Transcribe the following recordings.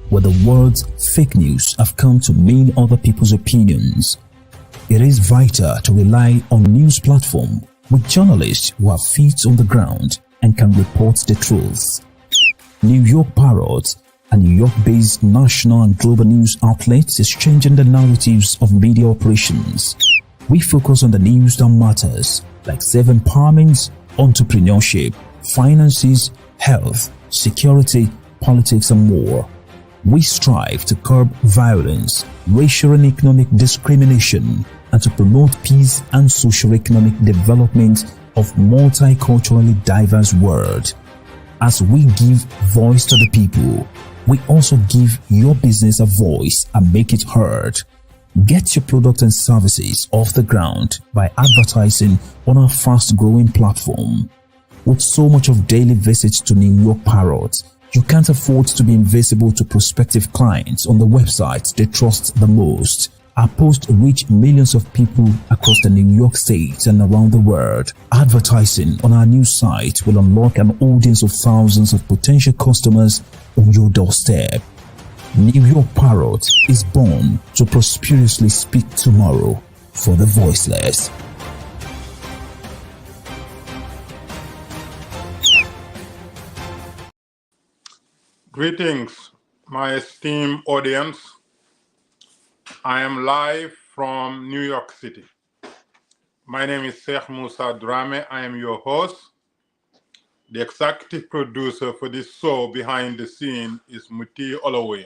where the words fake news have come to mean other people's opinions. It is vital to rely on news platforms with journalists who have feet on the ground and can report the truth. New York Parrot, a New York-based national and global news outlet, is changing the narratives of media operations. We focus on the news that matters, like self-empowerment, entrepreneurship, finances, health, security, politics, and more. We strive to curb violence, racial and economic discrimination, and to promote peace and socio-economic development of multiculturally diverse world. As we give voice to the people, we also give your business a voice and make it heard. Get your product and services off the ground by advertising on our fast-growing platform. With so much of daily visits to New York Parrot, you can't afford to be invisible to prospective clients on the websites they trust the most. Our posts reach millions of people across the New York State and around the world. Advertising on our news site will unlock an audience of thousands of potential customers on your doorstep. New York Parrot is born to prosperously speak tomorrow for the voiceless. Greetings, my esteemed audience. I am live from New York City. My name is Sheikh Musa Drammeh. I am your host. The executive producer for this show behind the scene is Mutiu Olawuyi.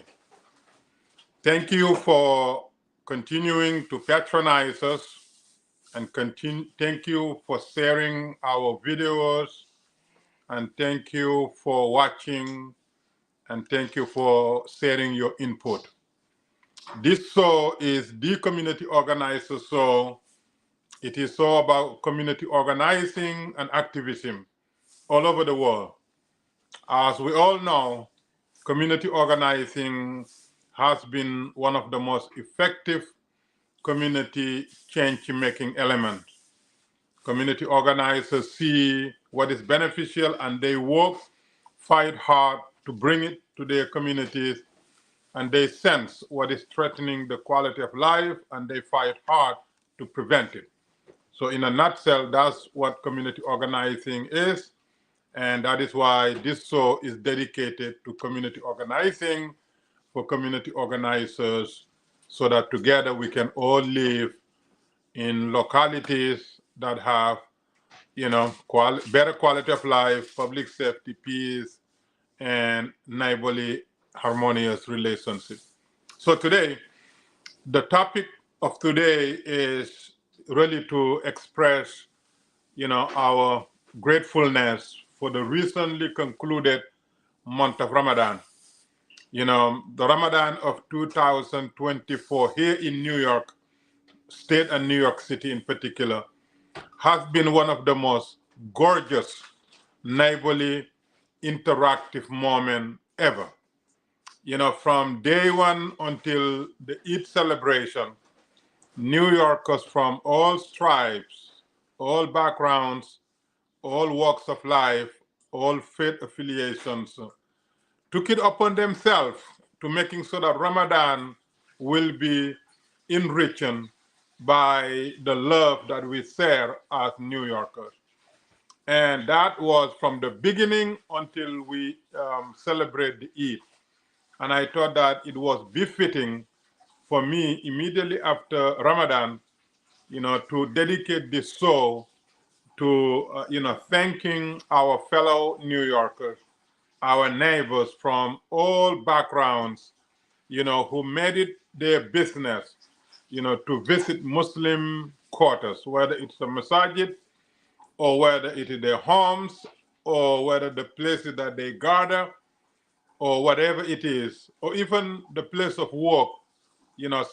Thank you for continuing to patronize us and thank you for sharing our videos, and thank you for watching, and thank you for sharing your input. This show is the community organizer show. It is all about community organizing and activism all over the world. As we all know, community organizing has been one of the most effective community change-making elements. Community organizers see what is beneficial and they work, fight hard to bring it to their communities, and they sense what is threatening the quality of life and they fight hard to prevent it. So in a nutshell, that's what community organizing is. And that is why this show is dedicated to community organizing for community organizers, so that together we can all live in localities that have, better quality of life, public safety, peace, and neighborly harmonious relationships. So today, the topic of today is really to express, our gratefulness for the recently concluded month of Ramadan. The Ramadan of 2024 here in New York State and New York City in particular has been one of the most gorgeous, neighborly, interactive moment ever. From day one until the Eid celebration, New Yorkers from all stripes, all backgrounds, all walks of life, all faith affiliations, took it upon themselves to making sure that Ramadan will be enriching by the love that we share as New Yorkers. And that was from the beginning until we celebrate the Eid. And I thought that it was befitting for me immediately after Ramadan, to dedicate this show to, thanking our fellow New Yorkers, our neighbors from all backgrounds, who made it their business, to visit Muslim quarters, whether it's a masajid, or whether it is their homes, or whether the places that they gather, or whatever it is, or even the place of work.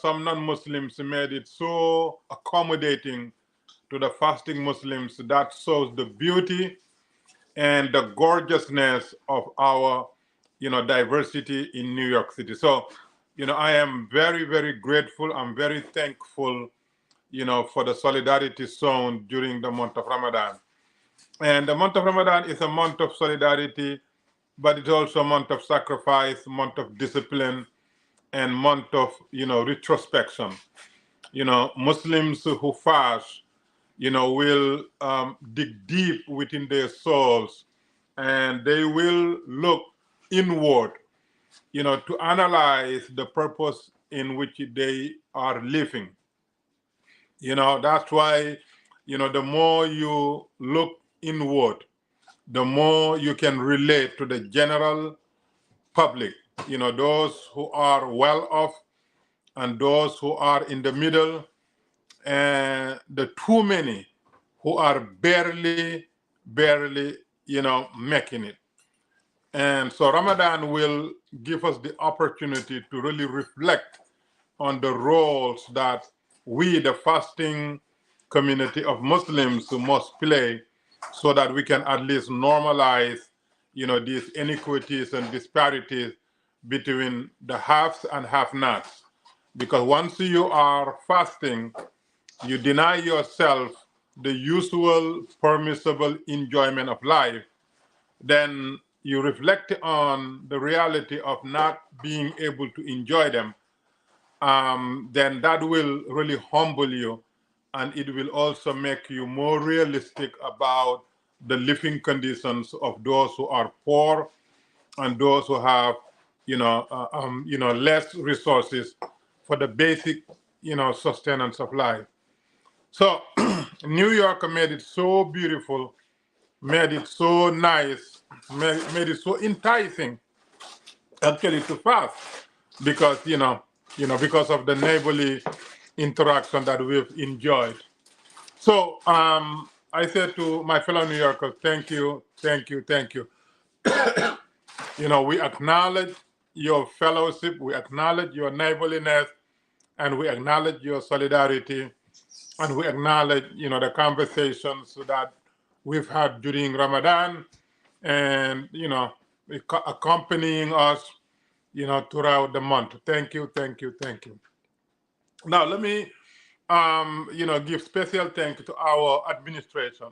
Some non-Muslims made it so accommodating to the fasting Muslims. That shows the beauty and the gorgeousness of our, diversity in New York City. So, I am very, very grateful. I'm very thankful, for the solidarity shown during the month of Ramadan. And the month of Ramadan is a month of solidarity but it's also a month of sacrifice, month of discipline, and month of, retrospection. Muslims who fast, will dig deep within their souls, and they will look inward, to analyze the purpose in which they are living. That's why, the more you look inward, the more you can relate to the general public, those who are well off and those who are in the middle, and the too many who are barely, making it. And so Ramadan will give us the opportunity to really reflect on the roles that we, the fasting community of Muslims, must play so that we can at least normalize, these inequities and disparities between the haves and have-nots. Because once you are fasting, you deny yourself the usual permissible enjoyment of life, then you reflect on the reality of not being able to enjoy them, then that will really humble you, and it will also make you more realistic about the living conditions of those who are poor and those who have, less resources for the basic, sustenance of life. So New York made it so beautiful, made it so nice, made it so enticing actually to fast, because because of the neighborly interaction that we've enjoyed. So I said to my fellow New Yorkers, thank you, thank you, thank you. We acknowledge your fellowship, we acknowledge your neighborliness, and we acknowledge your solidarity, and we acknowledge, the conversations that we've had during Ramadan, and, accompanying us, throughout the month. Thank you, thank you, thank you. Now, let me, give special thank you to our administration,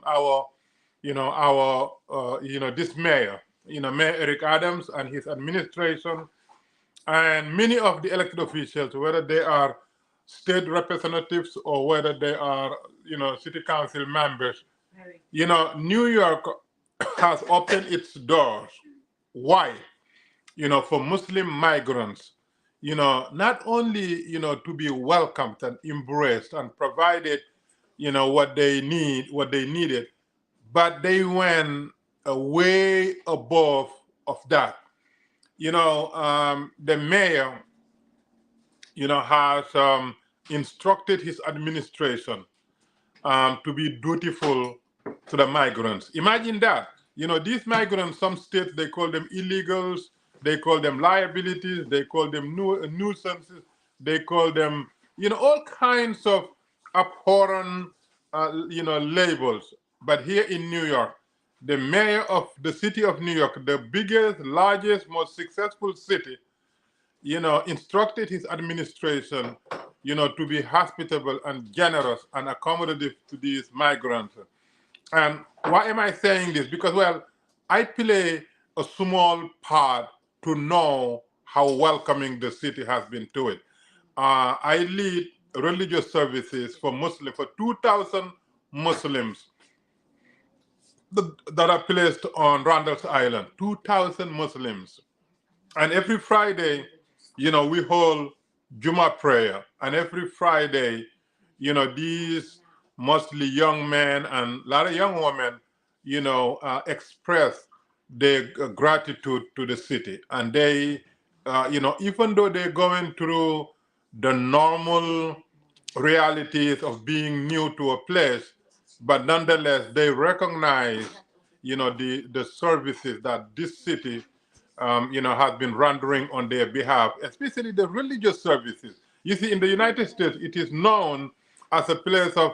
this mayor, Mayor Eric Adams and his administration, and many of the elected officials, whether they are state representatives or whether they are, city council members. New York has opened its doors wide, for Muslim migrants, not only, to be welcomed and embraced and provided, what they needed, but they went way above of that. The mayor, has instructed his administration to be dutiful to the migrants. Imagine that. These migrants, some states, they call them illegals, they call them liabilities, they call them nuisances, they call them, all kinds of abhorrent, labels. But here in New York, the mayor of the city of New York, the biggest, largest, most successful city, instructed his administration, to be hospitable and generous and accommodative to these migrants. And why am I saying this? Because, well, I play a small part to know how welcoming the city has been to it. I lead religious services for 2,000 Muslims that are placed on Randall's Island, 2,000 Muslims. And every Friday, we hold Juma prayer. And every Friday, these mostly young men and a lot of young women, express their gratitude to the city. And they, even though they're going through the normal realities of being new to a place, but nonetheless, they recognize, the services that this city has been rendering on their behalf, especially the religious services. You see, in the United States, it is known as a place of,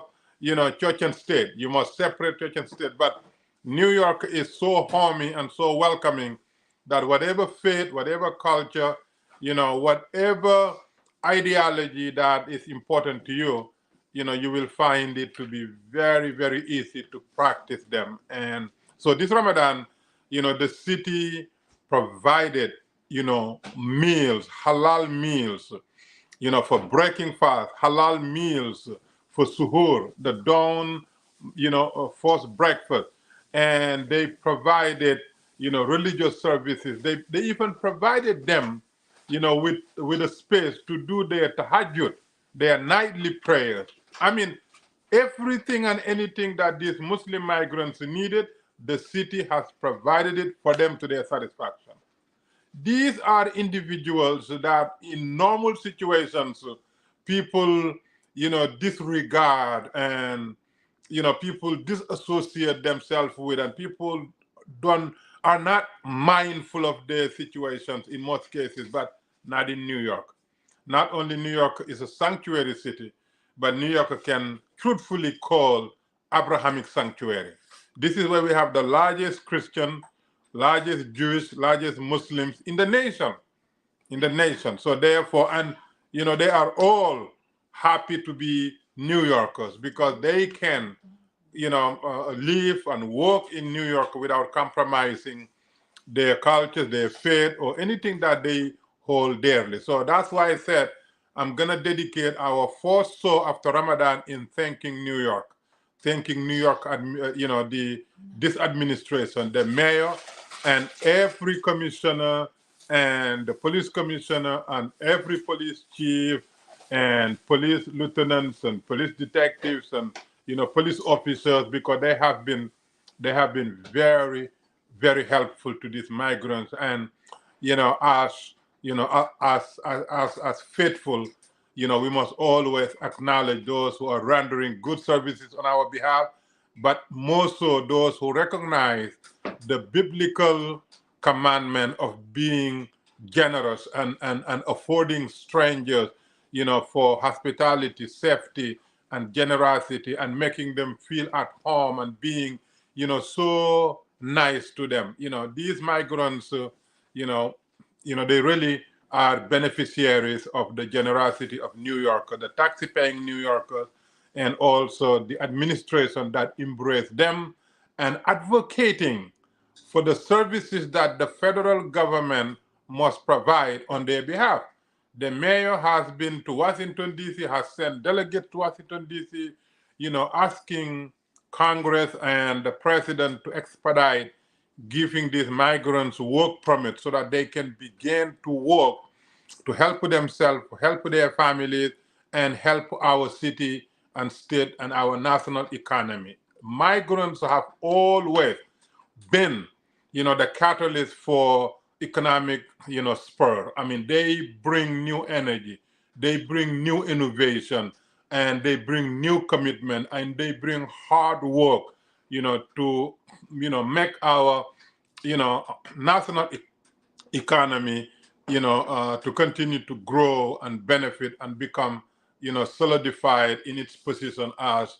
church and state. You must separate church and state. But New York is so homey and so welcoming that whatever faith, whatever culture, whatever ideology that is important to you, you will find it to be very, very easy to practice them. And so this Ramadan, the city provided, meals, halal meals, for breaking fast, halal meals for suhoor, the dawn, first breakfast. And they provided, religious services. They even provided them, with a space to do their tahajjud, their nightly prayers. I mean, everything and anything that these Muslim migrants needed, the city has provided it for them to their satisfaction. These are individuals that in normal situations, people, disregard, and, people disassociate themselves with, and people don't are not mindful of their situations in most cases, but not in New York. Not only New York is a sanctuary city, but New York can truthfully call Abrahamic sanctuary. This is where we have the largest Christian, largest Jewish, largest Muslims in the nation. In the nation. So therefore, and they are all happy to be New Yorkers because they can, live and work in New York without compromising their culture, their faith, or anything that they hold dearly. So that's why I said I'm gonna dedicate our first show after Ramadan in thanking New York, thanking New York, this administration, the mayor, and every commissioner, and the police commissioner, and every police chief, and police lieutenants, and police detectives, and police officers, because they have been very, very helpful to these migrants. And as faithful, we must always acknowledge those who are rendering good services on our behalf, but more so those who recognize the biblical commandment of being generous and affording strangers, for hospitality, safety, and generosity, and making them feel at home, and being, so nice to them. These migrants, they really are beneficiaries of the generosity of New Yorkers, the taxi-paying New Yorkers, and also the administration that embrace them, and advocating for the services that the federal government must provide on their behalf. The mayor has been to Washington, D.C., has sent delegates to Washington, D.C., asking Congress and the president to expedite giving these migrants work permits so that they can begin to work to help themselves, help their families, and help our city and state and our national economy. Migrants have always been, the catalyst for economic, spur. I mean, they bring new energy, they bring new innovation, and they bring new commitment, and they bring hard work, to, make our, national economy, to continue to grow and benefit and become, solidified in its position as,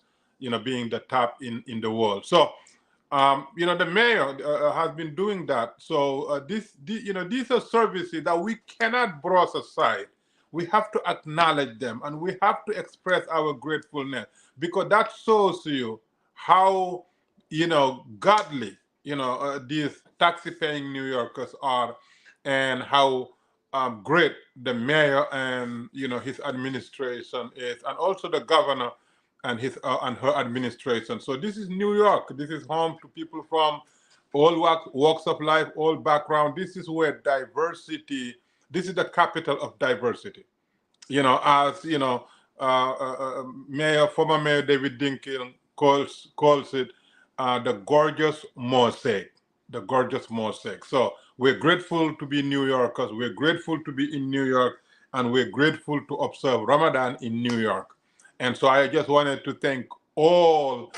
being the top in the world. So, the mayor has been doing that. So these are services that we cannot brush aside. We have to acknowledge them, and we have to express our gratefulness, because that shows you how, godly, these taxi-paying New Yorkers are, and how great the mayor and his administration is, and also the governor and his and her administration. So this is New York. This is home to people from all walks of life, all background. This is where diversity. This is the capital of diversity. As former Mayor David Dinkle calls it, the gorgeous mosaic. The gorgeous mosaic. So we're grateful to be New Yorkers. We're grateful to be in New York, and we're grateful to observe Ramadan in New York. And so I just wanted to thank all,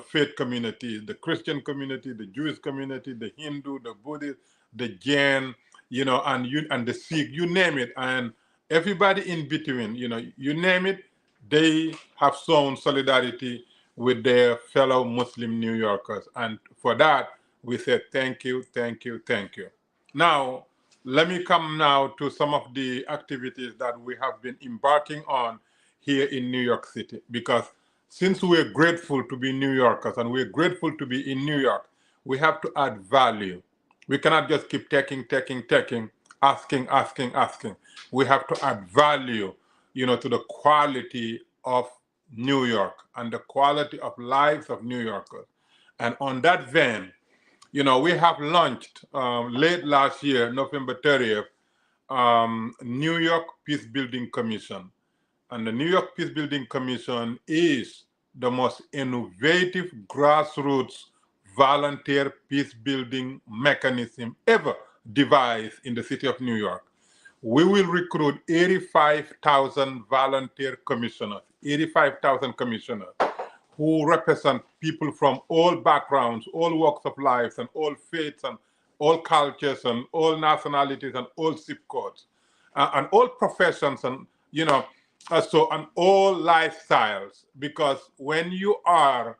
faith communities, the Christian community, the Jewish community, the Hindu, the Buddhist, the Jain, and the Sikh, you name it, and everybody in between, you name it, they have shown solidarity with their fellow Muslim New Yorkers. And for that, we said thank you, thank you, thank you. Now, let me come now to some of the activities that we have been embarking on here in New York City, because since we're grateful to be New Yorkers and we're grateful to be in New York, we have to add value. We cannot just keep taking, asking. We have to add value, to the quality of New York and the quality of lives of New Yorkers. And on that vein, we have launched late last year, November 30th, New York Peace Building Commission. And the New York Peace Building Commission is the most innovative grassroots volunteer peace building mechanism ever devised in the city of New York. We will recruit 85,000 volunteer commissioners, 85,000 commissioners who represent people from all backgrounds, all walks of life, and all faiths, and all cultures, and all nationalities, and all zip codes, and all professions, and and all lifestyles. Because when you are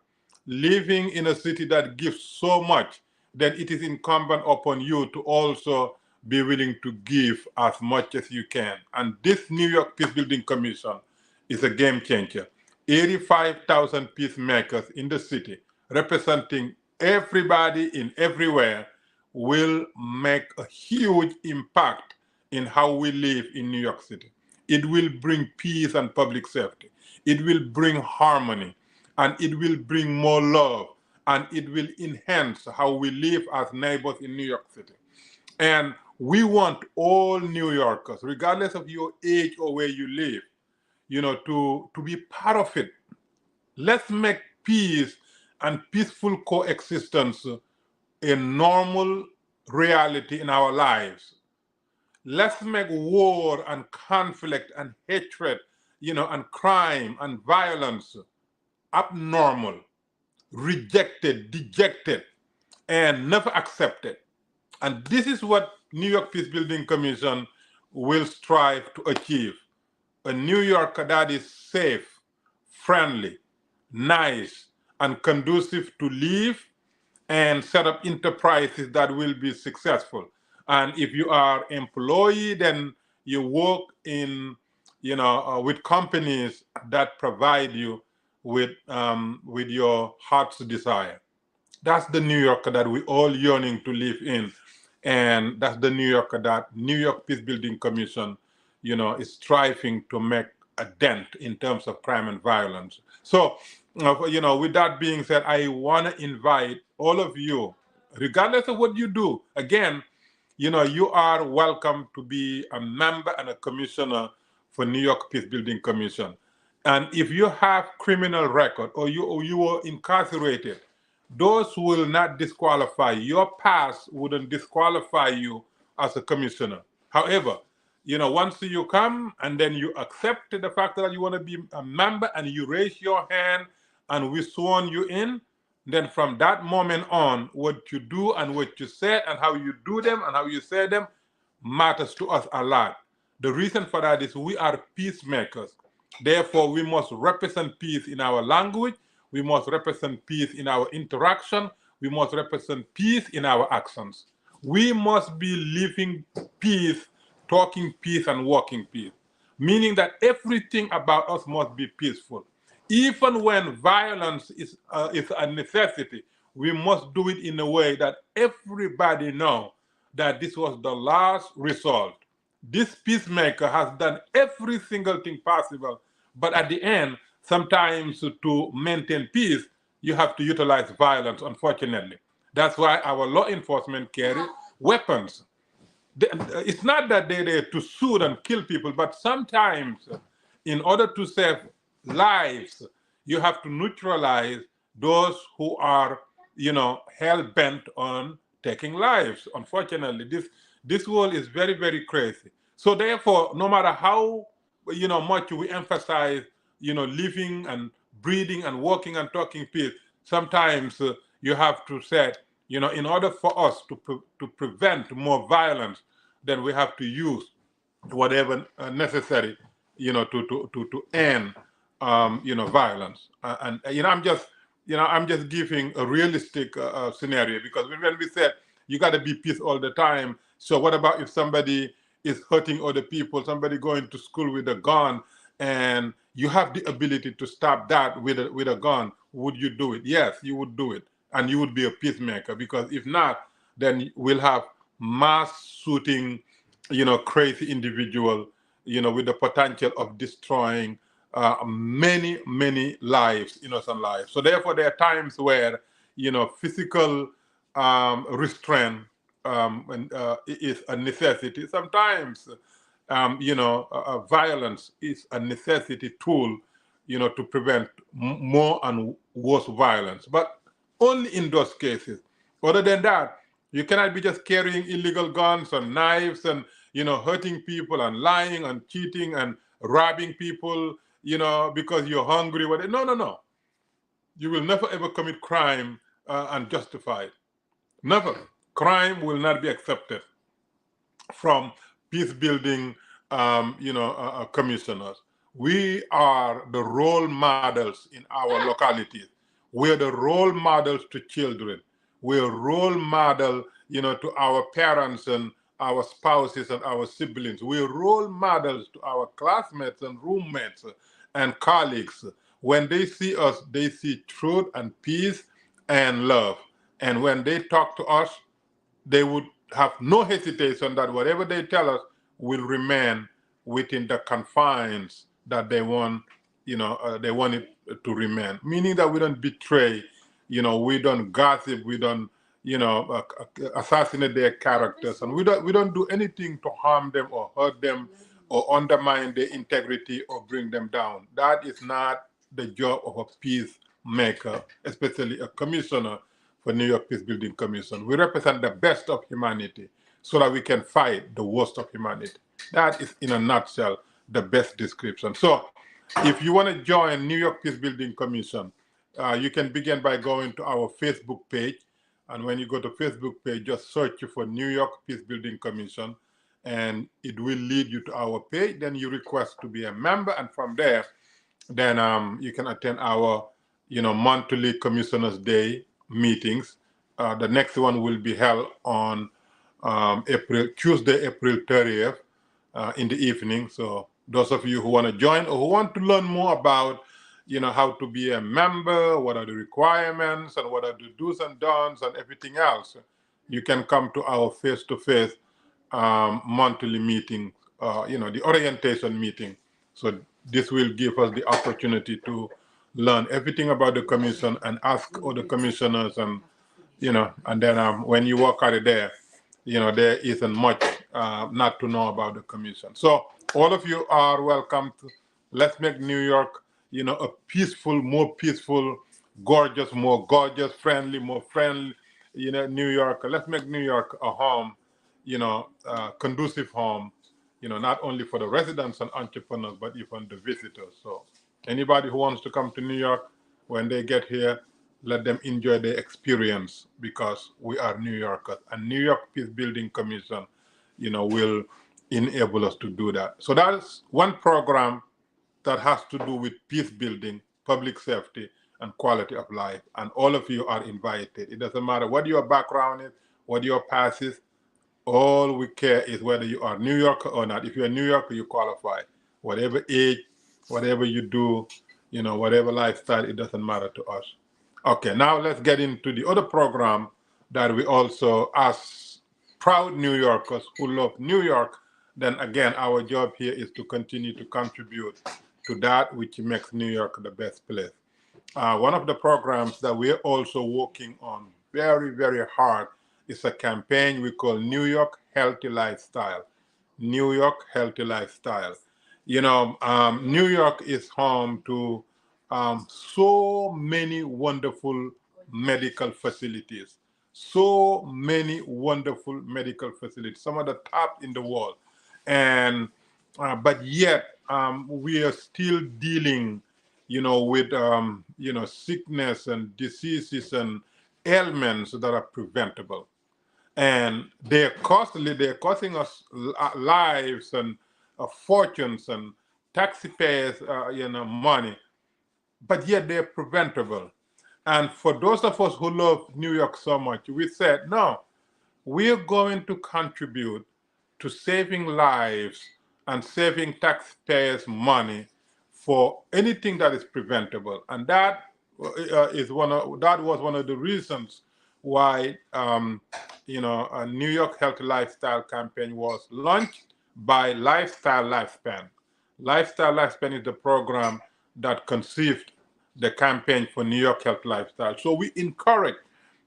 living in a city that gives so much, then it is incumbent upon you to also be willing to give as much as you can. And this New York Peace Building Commission is a game changer. 85,000 peacemakers in the city, representing everybody in everywhere, will make a huge impact in how we live in New York City. It will bring peace and public safety. It will bring harmony, and it will bring more love, and it will enhance how we live as neighbors in New York City. And we want all New Yorkers, regardless of your age or where you live, to be part of it. Let's make peace and peaceful coexistence a normal reality in our lives. Let's make war and conflict and hatred, and crime and violence abnormal, rejected, dejected, and never accepted. And this is what New York Peace Building Commission will strive to achieve. A New York that is safe, friendly, nice, and conducive to live, and set up enterprises that will be successful. And if you are employee, then you work in, with companies that provide you with your heart's desire. That's the New York that we all yearning to live in. And that's the New York that New York Peace Building Commission, is striving to make a dent in terms of crime and violence. So, with that being said, I want to invite all of you, regardless of what you do, again, you are welcome to be a member and a commissioner for New York Peace Building Commission. And if you have criminal record or you were incarcerated, those will not disqualify. Your past wouldn't disqualify you as a commissioner. However, once you come and then you accept the fact that you want to be a member and you raise your hand and we sworn you in, then from that moment on, what you do and what you say and how you do them and how you say them matters to us a lot. The reason for that is we are peacemakers. Therefore, we must represent peace in our language. We must represent peace in our interaction. We must represent peace in our actions. We must be living peace, talking peace, and walking peace, meaning that everything about us must be peaceful. Even when violence is a necessity, we must do it in a way that everybody knows that this was the last resort. This peacemaker has done every single thing possible, but at the end, sometimes to maintain peace, you have to utilize violence, unfortunately. That's why our law enforcement carry weapons. It's not that they're there to shoot and kill people, but sometimes in order to save lives, you have to neutralize those who are, hell-bent on taking lives. Unfortunately, this world is very, very crazy. So therefore, no matter how, much we emphasize, living and breathing and walking and talking peace, sometimes you have to say, in order for us to prevent more violence, then we have to use whatever necessary, to end, violence. And I'm just giving a realistic scenario, because when we said you got to be peace all the time, so what about if somebody is hurting other people, somebody going to school with a gun, and you have the ability to stop that with a gun? Would you do it? Yes, you would do it, and you would be a peacemaker. Because if not, then we'll have mass shooting, crazy individual, with the potential of destroying many lives, innocent lives. So therefore, there are times where, physical restraint is a necessity. Sometimes, violence is a necessity tool, to prevent more and worse violence. But only in those cases. Other than that, you cannot be just carrying illegal guns and knives and, hurting people and lying and cheating and robbing people, because you're hungry. No, no, no. You will never ever commit crime and justify it. Never. Crime will not be accepted from peace building, commissioners. We are the role models in our localities. We're the role models to children. We're role model, to our parents and our spouses and our siblings. We're role models to our classmates and roommates and colleagues. When they see us, they see truth and peace and love. And when they talk to us, they would have no hesitation that whatever they tell us will remain within the confines that they want, they want it to remain. Meaning that we don't betray, we don't gossip, we don't, assassinate their characters, and we don't do anything to harm them or hurt them or undermine their integrity or bring them down. That is not the job of a peacemaker, especially a commissioner for New York Peace Building Commission. We represent the best of humanity so that we can fight the worst of humanity. That is, in a nutshell, the best description. So if you want to join New York Peace Building Commission, you can begin by going to our Facebook page. And when you go to Facebook page, just search for New York Peace Building Commission, and it will lead you to our page. Then you request to be a member, and from there, then you can attend our, monthly Commissioners Day meetings. The next one will be held on Tuesday, April 30th in the evening. So those of you who want to join or who want to learn more about, how to be a member, what are the requirements and what are the do's and don'ts and everything else, you can come to our face-to-face monthly meeting, the orientation meeting. So this will give us the opportunity to learn everything about the commission and ask other commissioners, and and then when you walk out of there, there isn't much not to know about the commission. So all of you are welcome to let's make New York, a peaceful, more peaceful, gorgeous, more gorgeous, friendly, more friendly, New York. Let's make New York a home, conducive home, not only for the residents and entrepreneurs, but even the visitors. So anybody who wants to come to New York, when they get here, let them enjoy the experience, because we are New Yorkers. And New York Peace Building Commission, will enable us to do that. So that is one program that has to do with peace building, public safety, and quality of life. And all of you are invited. It doesn't matter what your background is, what your past is. All we care is whether you are New Yorker or not. If you're a New Yorker, you qualify. Whatever age, whatever you do, whatever lifestyle, it doesn't matter to us. Okay, now let's get into the other program that we also, as proud New Yorkers who love New York, then again, our job here is to continue to contribute to that which makes New York the best place. One of the programs that we're also working on very, very hard is a campaign we call New York Healthy Lifestyle. New York Healthy Lifestyle. New York is home to so many wonderful medical facilities. So many wonderful medical facilities, some of the top in the world. And but yet we are still dealing, with sickness and diseases and ailments that are preventable, and they're costly. They're costing us lives and fortunes and taxpayers, money, but yet they're preventable. And for those of us who love New York so much, we said, no, we're going to contribute to saving lives and saving taxpayers' money for anything that is preventable. And that was one of the reasons why a New York Healthy Lifestyle campaign was launched by Lifestyle Lifespan. Lifestyle Lifespan is the program that conceived the campaign for New York Health Lifestyle. So we encourage,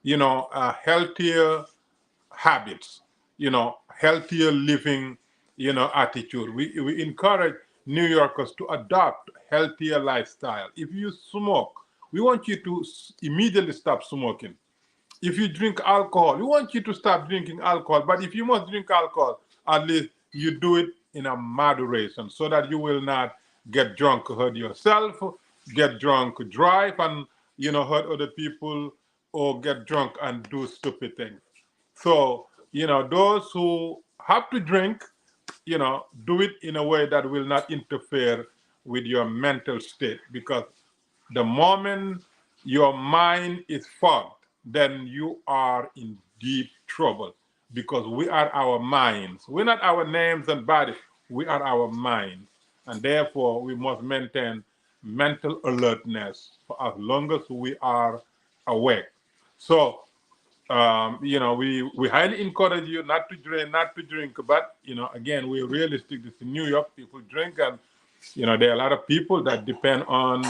healthier habits, healthier living, attitude. We encourage New Yorkers to adopt healthier lifestyle. If you smoke, we want you to immediately stop smoking. If you drink alcohol, we want you to stop drinking alcohol. But if you must drink alcohol, at least you do it in a moderation so that you will not get drunk, hurt yourself, get drunk, drive, and hurt other people, or get drunk and do stupid things. So, those who have to drink, do it in a way that will not interfere with your mental state. Because the moment your mind is fogged, then you are in deep trouble. Because we are our minds. We're not our names and bodies. We are our minds. And therefore, we must maintain mental alertness for as long as we are awake. So, we highly encourage you not to drink, but again, we're realistic. This is New York, people drink, and there are a lot of people that depend on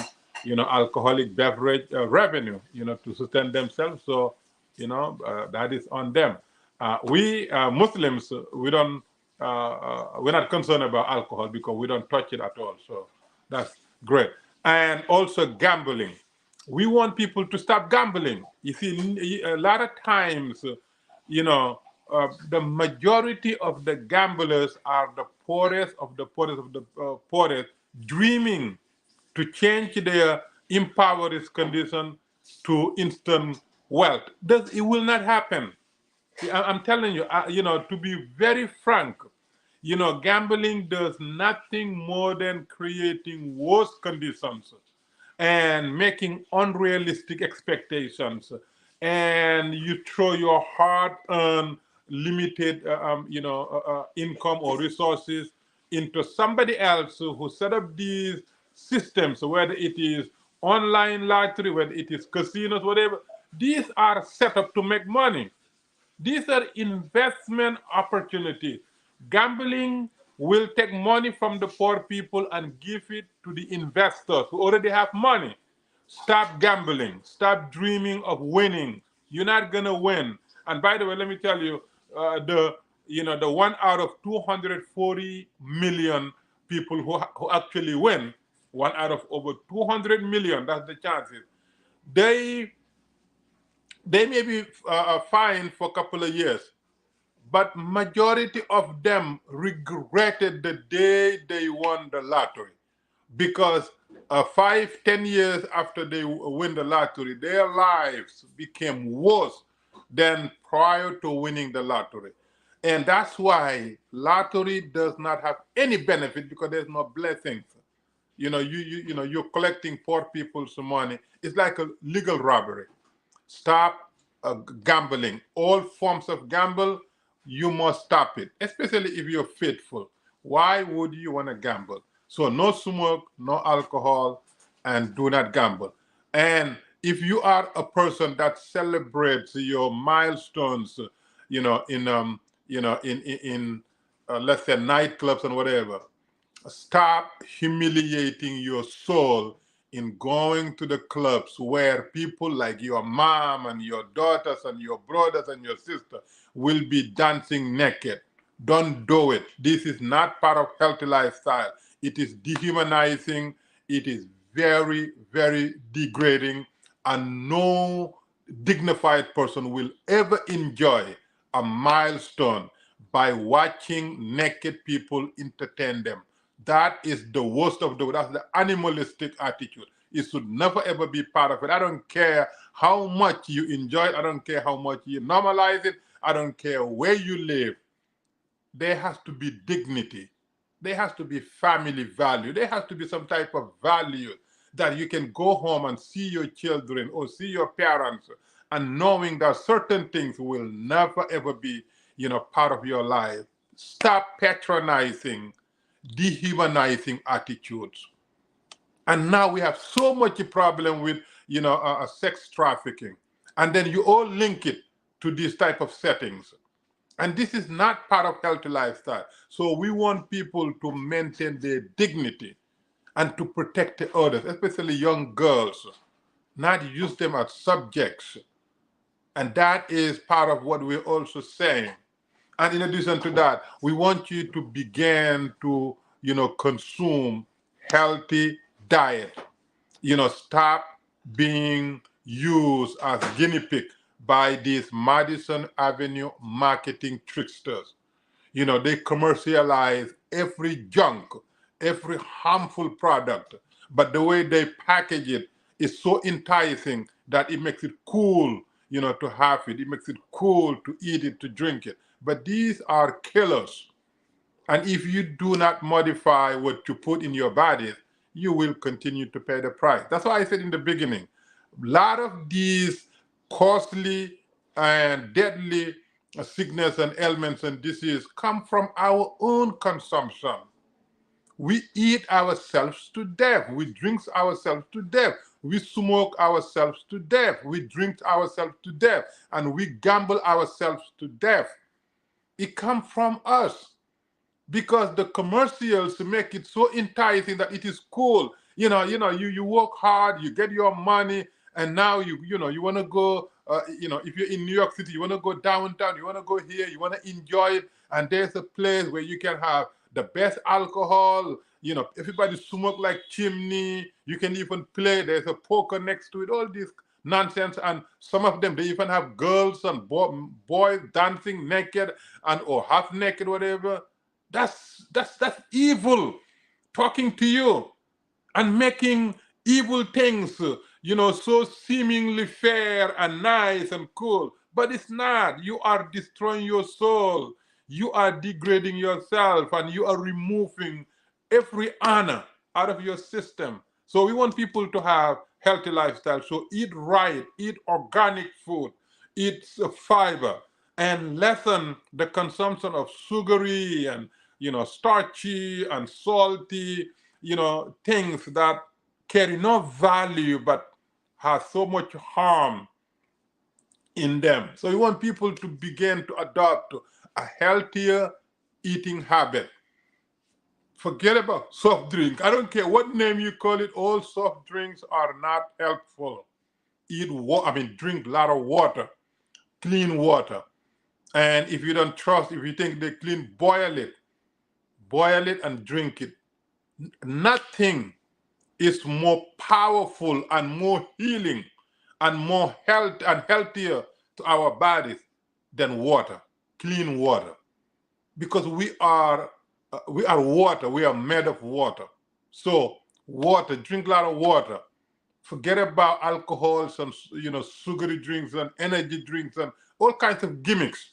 alcoholic beverage revenue, to sustain themselves. So, that is on them. We Muslims, we're not concerned about alcohol because we don't touch it at all. So that's great. And also gambling. We want people to stop gambling. You see, a lot of times, the majority of the gamblers are the poorest of the poorest of the poorest, dreaming to change their impoverished condition to instant wealth. It will not happen. I'm telling you, to be very frank, gambling does nothing more than creating worse conditions and making unrealistic expectations. And you throw your hard-earned, limited, income or resources into somebody else who set up these systems, whether it is online lottery, whether it is casinos, whatever. These are set up to make money. These are investment opportunities. Gambling will take money from the poor people and give it to the investors who already have money. Stop gambling. Stop dreaming of winning. You're not gonna win. And by the way, let me tell you, the one out of 240 million people who actually win, one out of over 200 million, that's the chances. They may be fined for a couple of years, but majority of them regretted the day they won the lottery, because 5, 10 years after they win the lottery, their lives became worse than prior to winning the lottery. And that's why lottery does not have any benefit, because there's no blessings. You're collecting poor people's money. It's like a legal robbery. Stop gambling. All forms of gamble, you must stop it, especially if you're faithful. Why would you want to gamble? So no smoke, no alcohol, and do not gamble. And if you are a person that celebrates your milestones, in let's say nightclubs and whatever, stop humiliating your soul in going to the clubs where people like your mom and your daughters and your brothers and your sister will be dancing naked. Don't do it. This is not part of healthy lifestyle. It is dehumanizing. It is very, very degrading, and no dignified person will ever enjoy a milestone by watching naked people entertain them. That is the worst of the, that's the animalistic attitude. It should never ever be part of it. I don't care how much you enjoy it. I don't care how much you normalize it. I don't care where you live. There has to be dignity. There has to be family value. There has to be some type of value that you can go home and see your children or see your parents, and knowing that certain things will never ever be, part of your life. Stop patronizing, dehumanizing attitudes. And now we have so much problem with, sex trafficking. And then you all link it to these type of settings. And this is not part of healthy lifestyle. So we want people to maintain their dignity and to protect the others, especially young girls, not use them as subjects. And that is part of what we're also saying. And in addition to that, we want you to begin to, consume healthy diet. Stop being used as guinea pig by these Madison Avenue marketing tricksters. They commercialize every junk, every harmful product, but the way they package it is so enticing that it makes it cool, to have it. It makes it cool to eat it, to drink it. But these are killers. And if you do not modify what you put in your body, you will continue to pay the price. That's why I said in the beginning, a lot of these costly and deadly sickness and ailments and disease come from our own consumption. We eat ourselves to death. We drink ourselves to death. We smoke ourselves to death. We drink ourselves to death. And we gamble ourselves to death. It comes from us because the commercials make it so enticing that it is cool. You work hard, you get your money, and now you want to go. If you're in New York City, you want to go downtown, you want to go here, you want to enjoy it, and there's a place where you can have the best alcohol. Everybody smoke like chimney. You can even play. There's a poker next to it. All this nonsense, and some of them they even have girls and boys dancing naked and or half naked, whatever. That's evil talking to you and making evil things, so seemingly fair and nice and cool. But it's not. You are destroying your soul. You are degrading yourself and you are removing every honor out of your system. So we want people to have healthy lifestyle. So eat right, eat organic food, eat fiber, and lessen the consumption of sugary and starchy and salty, things that carry no value but have so much harm in them. So we want people to begin to adopt a healthier eating habit. Forget about soft drink. I don't care what name you call it. All soft drinks are not helpful. Drink a lot of water, clean water. And if you don't trust, if you think they're clean, boil it and drink it. Nothing is more powerful and more healing and more healthier to our bodies than water, clean water. Because we are water. We are made of water. So water, drink a lot of water. Forget about alcohols and sugary drinks and energy drinks and all kinds of gimmicks.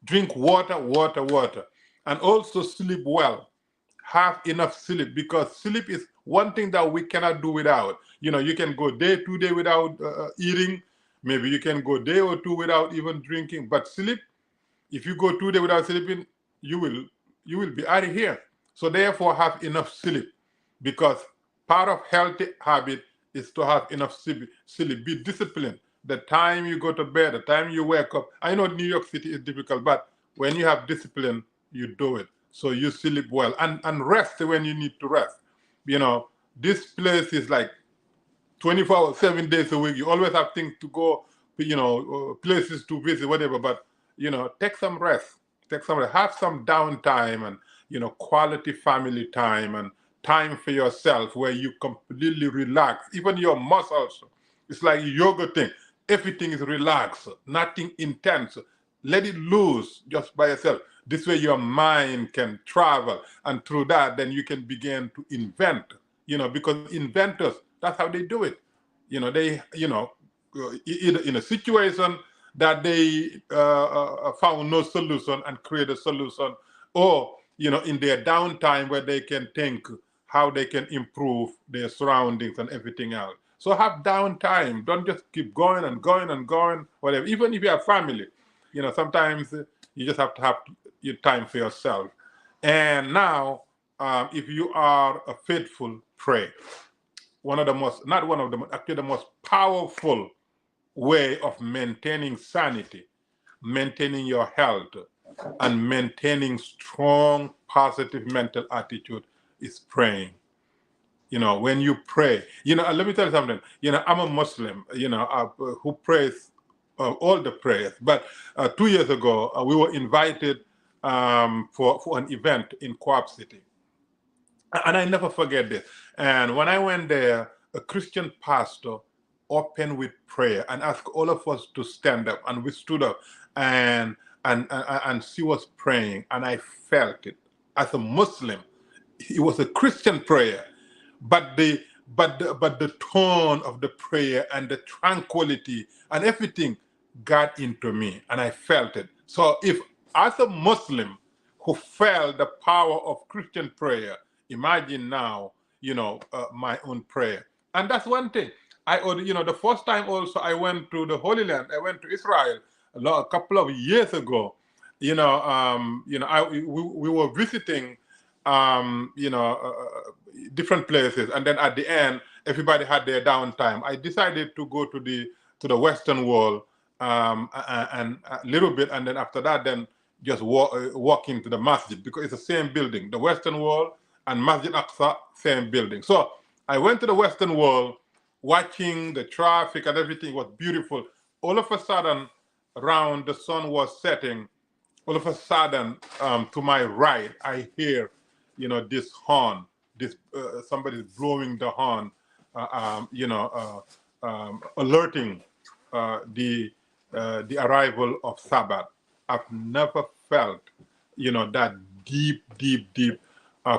Drink water, water, water. And also sleep well. Have enough sleep, because sleep is one thing that we cannot do without. You can go day, 2 days without eating. Maybe you can go day or two without even drinking. But sleep, if you go 2 days without sleeping, you will be out of here. So therefore, have enough sleep, because part of healthy habit is to have enough sleep. Be disciplined. The time you go to bed, the time you wake up. I know New York City is difficult, but when you have discipline, you do it. So you sleep well and rest when you need to rest. This place is like 24 hours, 7 days a week. You always have things to go, places to visit, whatever. But take some rest. Have some downtime and quality family time and time for yourself where you completely relax. Even your muscles, it's like a yoga thing. Everything is relaxed, nothing intense. Let it loose just by yourself. This way your mind can travel, and through that, then you can begin to invent. Because inventors, that's how they do it. They, either in a situation that they found no solution and create a solution, or in their downtime where they can think how they can improve their surroundings and everything else. So have downtime. Don't just keep going and going and going, whatever. Even if you have family, sometimes you just have to have your time for yourself. And now, if you are a faithful, pray. One of the most, not one of the, actually the most powerful way of maintaining sanity, maintaining your health, and maintaining strong, positive mental attitude is praying. When you pray, let me tell you something. I'm a Muslim, who prays all the prayers. But 2 years ago, we were invited for an event in Co-op City. And I never forget this. And when I went there, a Christian pastor opened with prayer and asked all of us to stand up. And we stood up, and she was praying, and I felt it. As a Muslim, it was a Christian prayer, but the tone of the prayer and the tranquility and everything got into me, and I felt it. So if, as a Muslim who felt the power of Christian prayer, imagine now, my own prayer. And that's one thing. The first time also I went to the Holy Land, I went to Israel a couple of years ago. We were visiting, different places, and then at the end, everybody had their downtime. I decided to go to the Western Wall, and a little bit, and then after that, then just walk into the masjid, because it's the same building, the Western Wall and Masjid Aqsa, same building. So I went to the Western Wall, watching the traffic and everything was beautiful. All of a sudden, around the sun was setting, all of a sudden, to my right, I hear, this horn, this somebody's blowing the horn, alerting the arrival of Sabbath. I've never felt, that deep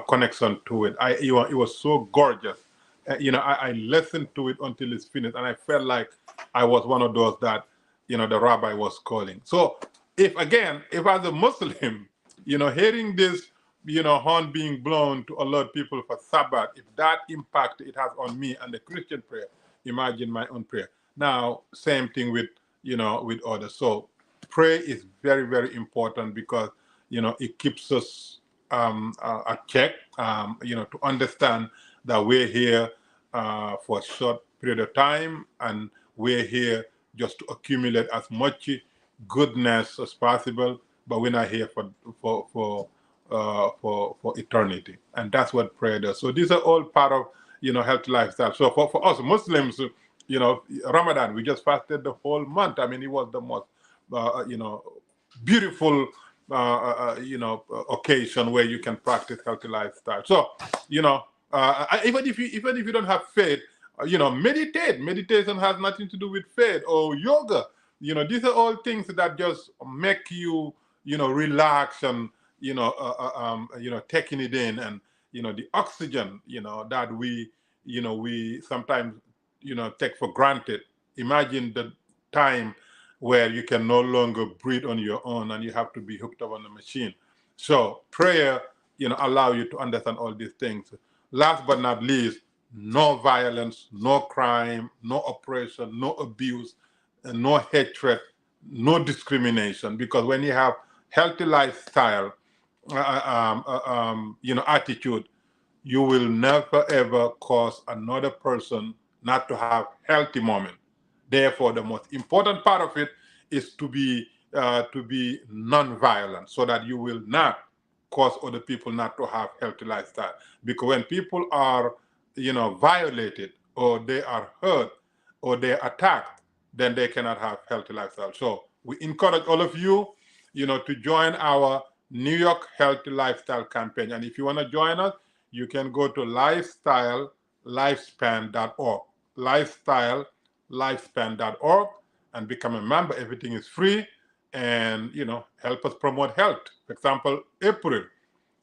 connection to it. It was so gorgeous. I listened to it until it's finished, and I felt like I was one of those that, the rabbi was calling. So if as a Muslim, hearing this, horn being blown to alert people for Sabbath, if that impact it has on me and the Christian prayer, imagine my own prayer. Now, same thing with, with others. So prayer is very, very important, because, it keeps us at check, to understand that we're here for a short period of time, and we're here just to accumulate as much goodness as possible, but we're not here for eternity. And that's what prayer does. So these are all part of, healthy lifestyle. So for us Muslims, Ramadan, we just fasted the whole month. I mean, it was the most beautiful occasion where you can practice healthy lifestyle. So even if you don't have faith, meditate. Meditation has nothing to do with faith, or yoga. These are all things that just make you, relax, and taking it in, and the oxygen, that we sometimes take for granted. Imagine the time where you can no longer breathe on your own and you have to be hooked up on the machine. So prayer, allow you to understand all these things. Last but not least, no violence, no crime, no oppression, no abuse, and no hatred, no discrimination. Because when you have healthy lifestyle, attitude, you will never ever cause another person not to have healthy moment. Therefore, the most important part of it is to be non-violent, so that you will not cause other people not to have healthy lifestyle. Because when people are, violated, or they are hurt, or they're attacked, then they cannot have healthy lifestyle. So we encourage all of you, to join our New York Healthy Lifestyle campaign. And if you want to join us, you can go to lifestylelifespan.org. Lifestylelifespan.org, and become a member. Everything is free, and help us promote health. For example, April,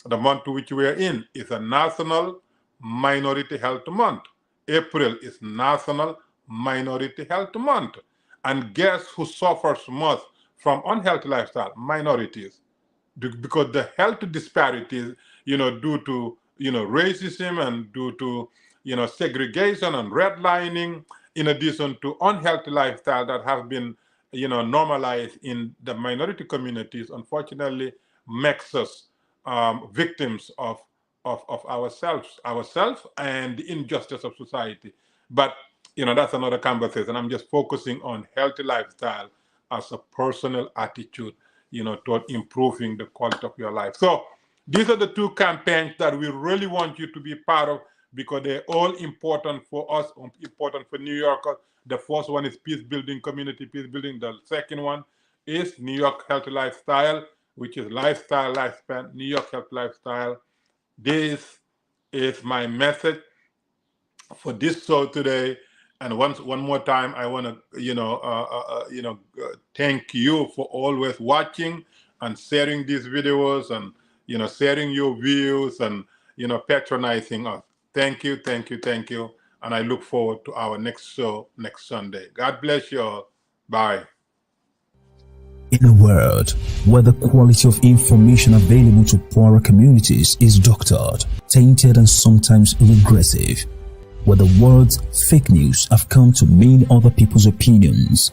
the month to which we are in, is a National Minority Health Month. April is National Minority Health Month. And guess who suffers most from unhealthy lifestyle? Minorities. Because the health disparities, due to, racism, and due to, segregation and redlining, in addition to unhealthy lifestyle that have been, normalized in the minority communities, unfortunately makes us victims of ourselves and the injustice of society. But that's another conversation. I'm just focusing on healthy lifestyle as a personal attitude, toward improving the quality of your life. So these are the two campaigns that we really want you to be part of, because they're all important for us, important for New Yorkers. The first one is peace building, community peace building. The second one is New York Healthy Lifestyle, which is lifestyle, lifespan, New York Healthy Lifestyle. This is my message for this show today. And one more time, I want to, thank you for always watching and sharing these videos and, sharing your views and, patronizing us. Thank you, thank you, thank you. And I look forward to our next show next Sunday. God bless you all. Bye. In a world where the quality of information available to poorer communities is doctored, tainted, and sometimes regressive, where the words fake news have come to mean other people's opinions,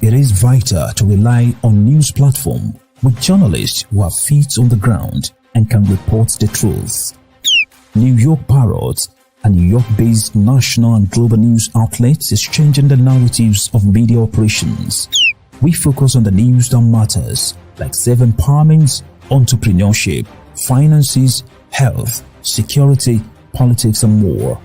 it is vital to rely on news platforms with journalists who have feet on the ground and can report the truth. New York Parrot, a New York-based national and global news outlet, is changing the narratives of media operations. We focus on the news that matters, like self-empowerment, entrepreneurship, finances, health, security, politics, and more.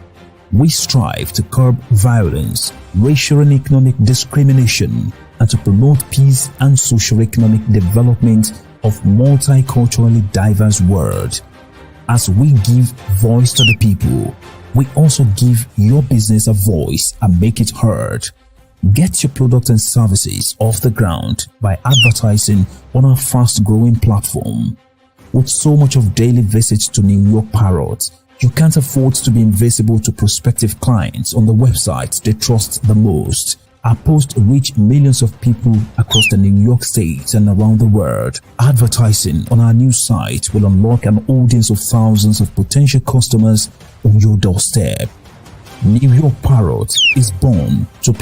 We strive to curb violence, racial and economic discrimination, and to promote peace and socio-economic development of multiculturally diverse world. As we give voice to the people, we also give your business a voice and make it heard. Get your products and services off the ground by advertising on our fast-growing platform. With so much of daily visits to New York Parrot, you can't afford to be invisible to prospective clients on the websites they trust the most. Our posts reach millions of people across the New York State and around the world. Advertising on our news site will unlock an audience of thousands of potential customers on your doorstep. New York Parrot is born to